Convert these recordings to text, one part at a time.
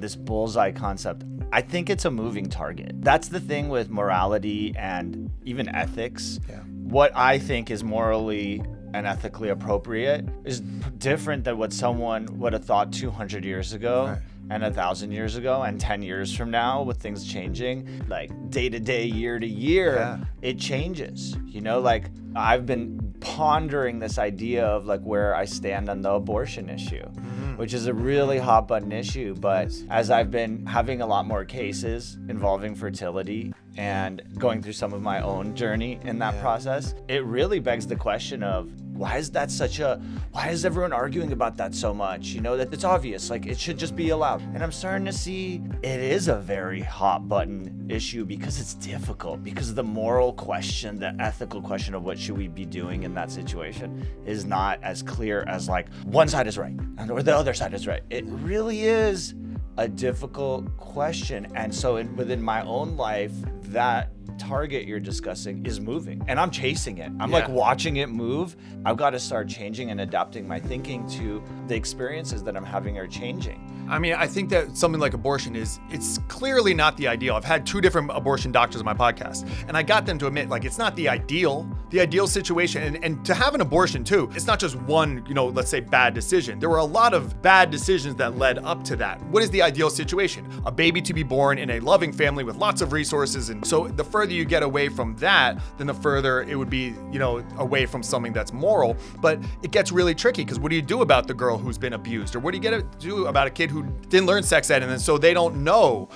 this bullseye concept, I think it's a moving target. That's the thing with morality and even ethics. Yeah. What I think is morally and ethically appropriate is different than what someone would have thought 200 years ago. Right. And 1,000 years ago and 10 years from now, with things changing, like day to day, year to year, it changes. You know, like I've been pondering this idea of like where I stand on the abortion issue, which is a really hot button issue. But as I've been having a lot more cases involving fertility and going through some of my own journey in that process, it really begs the question of, why is everyone arguing about that so much? You know, that it's obvious, like it should just be allowed. And I'm starting to see it is a very hot button issue because it's difficult, because the moral question, the ethical question of what should we be doing in that situation is not as clear as like one side is right or the other side is right. It really is a difficult question. And so within my own life, that target you're discussing is moving and I'm chasing it. I'm like watching it move. I've got to start changing and adapting my thinking to the experiences that I'm having are changing. I mean, I think that something like abortion it's clearly not the ideal. I've had 2 different abortion doctors on my podcast, and I got them to admit, like, it's not the ideal situation. And to have an abortion too, it's not just one, let's say bad decision. There were a lot of bad decisions that led up to that. What is the ideal situation? A baby to be born in a loving family with lots of resources. And so the further you get away from that, then the further it would be, away from something that's moral. But it gets really tricky, because what do you do about the girl who's been abused? Or what do you do about a kid who didn't learn sex ed, and then so they don't know,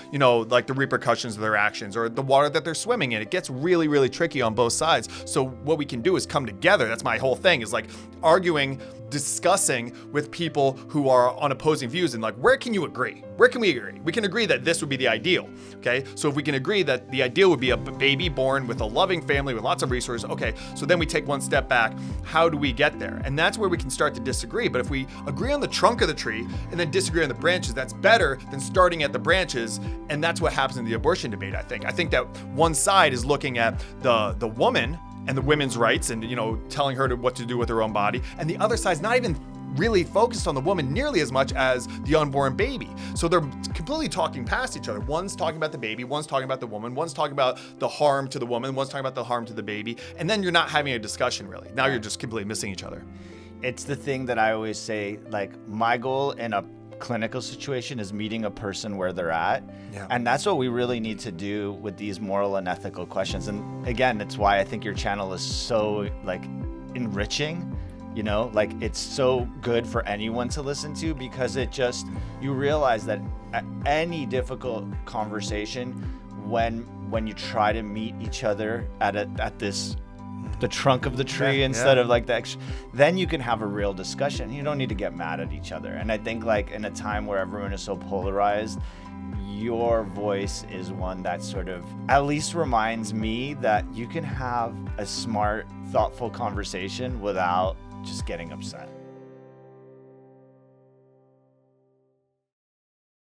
like the repercussions of their actions or the water that they're swimming in? It gets really, really tricky on both sides. So what we can do is come together. That's my whole thing, is like arguing, discussing with people who are on opposing views, and like, where can you agree? Where can we agree? We can agree that this would be the ideal. Okay. So if we can agree that the ideal would be a baby born with a loving family with lots of resources. Okay. So then we take one step back. How do we get there? And that's where we can start to disagree. But if we agree on the trunk of the tree and then disagree on the branches, that's better than starting at the branches. And that's what happens in the abortion debate. I think that one side is looking at the woman and the women's rights and, telling her what to do with her own body. And the other side's not even really focused on the woman nearly as much as the unborn baby. So they're completely talking past each other. One's talking about the baby, one's talking about the woman, one's talking about the harm to the woman, one's talking about the harm to the baby. And then you're not having a discussion really. Now you're just completely missing each other. It's the thing that I always say, like, my goal in a clinical situation is meeting a person where they're at. And that's what we really need to do with these moral and ethical questions. And again, it's why I think your channel is so like enriching, like it's so good for anyone to listen to, because you realize that any difficult conversation, when you try to meet each other at the trunk of the tree instead of like then you can have a real discussion. You don't need to get mad at each other. And I think, like, in a time where everyone is so polarized, your voice is one that sort of at least reminds me that you can have a smart, thoughtful conversation without just getting upset.